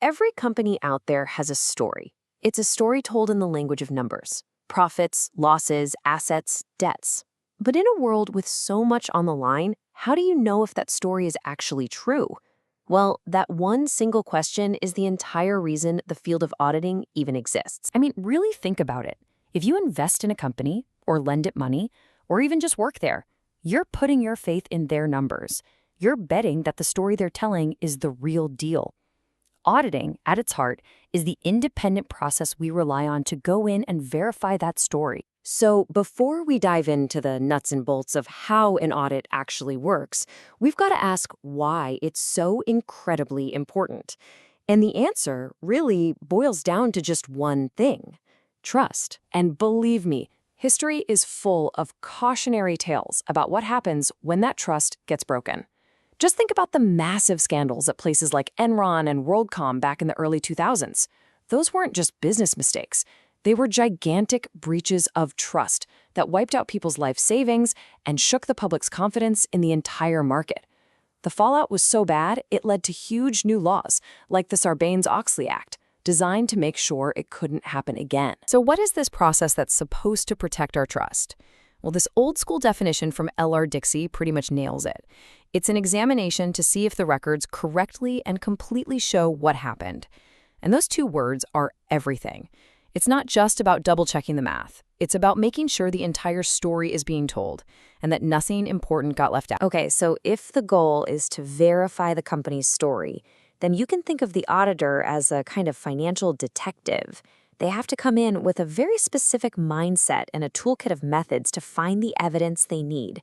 Every company out there has a story. It's a story told in the language of numbers: profits, losses, assets, debts. But in a world with so much on the line, how do you know if that story is actually true? Well, that one single question is the entire reason the field of auditing even exists. I mean, really think about it. If you invest in a company, or lend it money, or even just work there, you're putting your faith in their numbers. You're betting that the story they're telling is the real deal. Auditing, at its heart, is the independent process we rely on to go in and verify that story. So, before we dive into the nuts and bolts of how an audit actually works, we've got to ask why it's so incredibly important. And the answer really boils down to just one thing: trust. And believe me, history is full of cautionary tales about what happens when that trust gets broken. Just think about the massive scandals at places like Enron and WorldCom back in the early 2000s. Those weren't just business mistakes. They were gigantic breaches of trust that wiped out people's life savings and shook the public's confidence in the entire market. The fallout was so bad, it led to huge new laws, like the Sarbanes-Oxley Act, designed to make sure it couldn't happen again. So what is this process that's supposed to protect our trust? Well, this old school definition from L.R. Dixie pretty much nails it. It's an examination to see if the records correctly and completely show what happened. And those two words are everything. It's not just about double-checking the math. It's about making sure the entire story is being told and that nothing important got left out. Okay, so if the goal is to verify the company's story, then you can think of the auditor as a kind of financial detective. They have to come in with a very specific mindset and a toolkit of methods to find the evidence they need.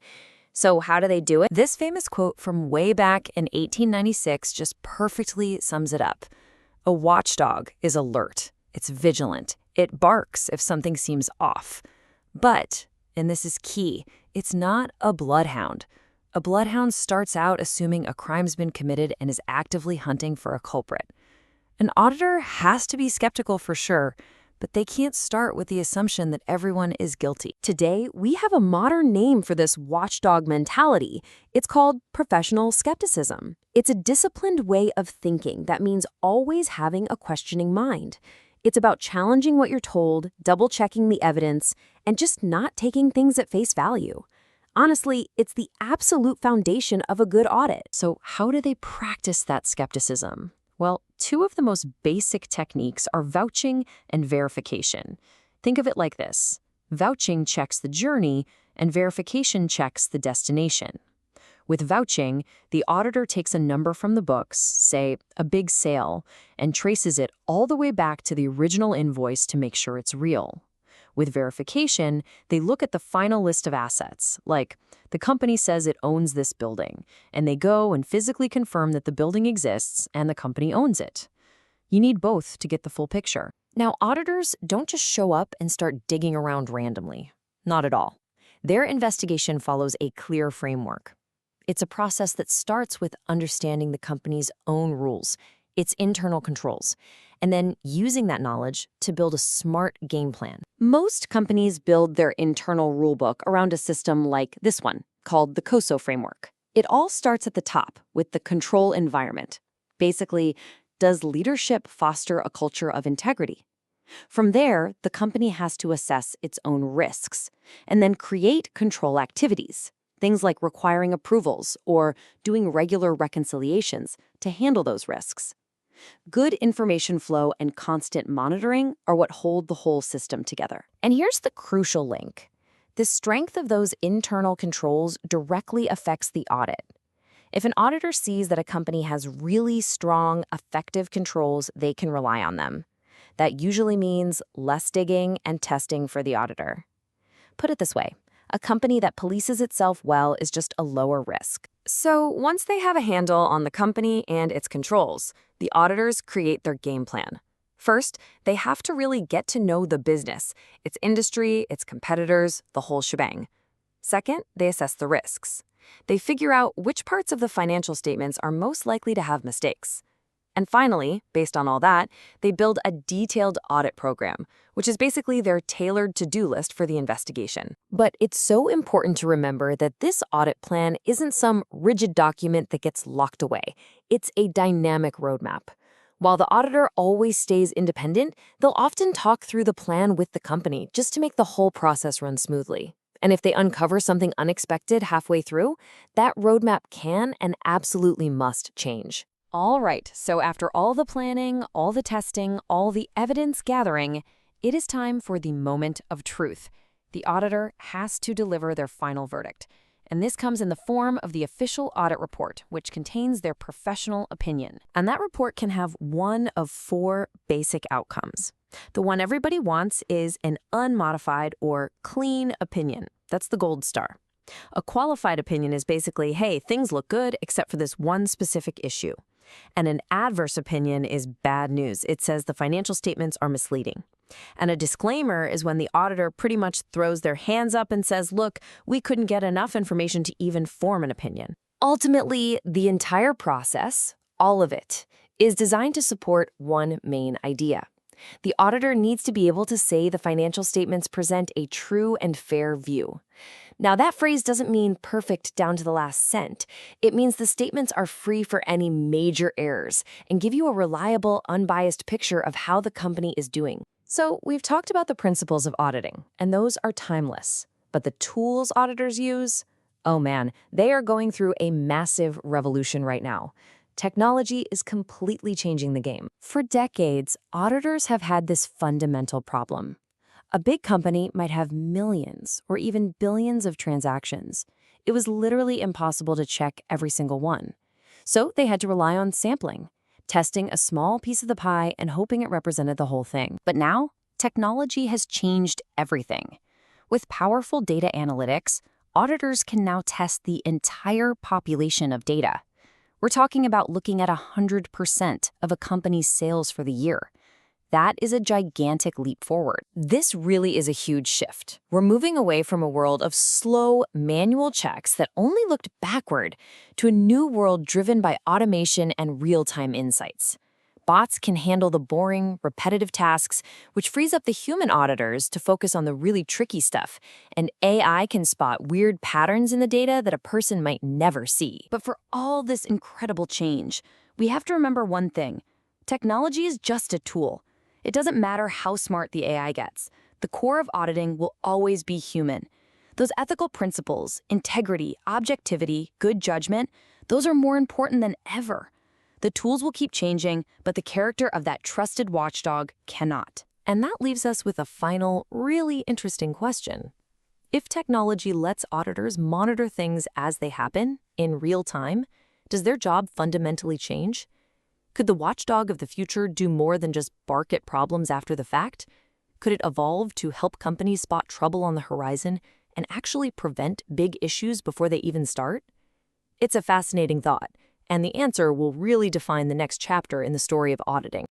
So how do they do it? This famous quote from way back in 1896 just perfectly sums it up. A watchdog is alert. It's vigilant. It barks if something seems off. But, and this is key, it's not a bloodhound. A bloodhound starts out assuming a crime's been committed and is actively hunting for a culprit. An auditor has to be skeptical for sure, but they can't start with the assumption that everyone is guilty. Today, we have a modern name for this watchdog mentality. It's called professional skepticism. It's a disciplined way of thinking that means always having a questioning mind. It's about challenging what you're told, double-checking the evidence, and just not taking things at face value. Honestly, it's the absolute foundation of a good audit. So how do they practice that skepticism? Well, two of the most basic techniques are vouching and verification. Think of it like this: vouching checks the journey, and verification checks the destination. With vouching, the auditor takes a number from the books, say a big sale, and traces it all the way back to the original invoice to make sure it's real. With verification, they look at the final list of assets, like the company says it owns this building, and they go and physically confirm that the building exists and the company owns it. You need both to get the full picture. Now, auditors don't just show up and start digging around randomly. Not at all. Their investigation follows a clear framework. It's a process that starts with understanding the company's own rules, its internal controls, and then using that knowledge to build a smart game plan. Most companies build their internal rulebook around a system like this one, called the COSO framework. It all starts at the top with the control environment. Basically, does leadership foster a culture of integrity? From there, the company has to assess its own risks and then create control activities. Things like requiring approvals or doing regular reconciliations to handle those risks. Good information flow and constant monitoring are what hold the whole system together. And here's the crucial link. The strength of those internal controls directly affects the audit. If an auditor sees that a company has really strong, effective controls, they can rely on them. That usually means less digging and testing for the auditor. Put it this way: a company that polices itself well is just a lower risk. So once they have a handle on the company and its controls, the auditors create their game plan. First, they have to really get to know the business, its industry, its competitors, the whole shebang. Second, they assess the risks. They figure out which parts of the financial statements are most likely to have mistakes. And finally, based on all that, they build a detailed audit program, which is basically their tailored to-do list for the investigation. But it's so important to remember that this audit plan isn't some rigid document that gets locked away. It's a dynamic roadmap. While the auditor always stays independent, they'll often talk through the plan with the company just to make the whole process run smoothly. And if they uncover something unexpected halfway through, that roadmap can and absolutely must change. All right, so after all the planning, all the testing, all the evidence gathering, it is time for the moment of truth. The auditor has to deliver their final verdict. And this comes in the form of the official audit report, which contains their professional opinion. And that report can have one of 4 basic outcomes. The one everybody wants is an unmodified or clean opinion. That's the gold star. A qualified opinion is basically, hey, things look good except for this one specific issue. And an adverse opinion is bad news. It says the financial statements are misleading. And a disclaimer is when the auditor pretty much throws their hands up and says, look, we couldn't get enough information to even form an opinion. Ultimately, the entire process, all of it, is designed to support one main idea. The auditor needs to be able to say the financial statements present a true and fair view. Now, that phrase doesn't mean perfect down to the last cent. It means the statements are free for any major errors and give you a reliable, unbiased picture of how the company is doing. So, we've talked about the principles of auditing, and those are timeless. But the tools auditors use, oh man, they are going through a massive revolution right now. Technology is completely changing the game. For decades, auditors have had this fundamental problem. A big company might have millions or even billions of transactions. It was literally impossible to check every single one. So they had to rely on sampling, testing a small piece of the pie and hoping it represented the whole thing. But now, technology has changed everything. With powerful data analytics, auditors can now test the entire population of data. We're talking about looking at 100% of a company's sales for the year. That is a gigantic leap forward. This really is a huge shift. We're moving away from a world of slow, manual checks that only looked backward to a new world driven by automation and real-time insights. Bots can handle the boring, repetitive tasks, which frees up the human auditors to focus on the really tricky stuff, and AI can spot weird patterns in the data that a person might never see. But for all this incredible change, we have to remember one thing. Technology is just a tool. It doesn't matter how smart the AI gets. The core of auditing will always be human. Those ethical principles, integrity, objectivity, good judgment, those are more important than ever. The tools will keep changing, but the character of that trusted watchdog cannot. And that leaves us with a final, really interesting question. If technology lets auditors monitor things as they happen, in real time, does their job fundamentally change? Could the watchdog of the future do more than just bark at problems after the fact? Could it evolve to help companies spot trouble on the horizon and actually prevent big issues before they even start? It's a fascinating thought, and the answer will really define the next chapter in the story of auditing.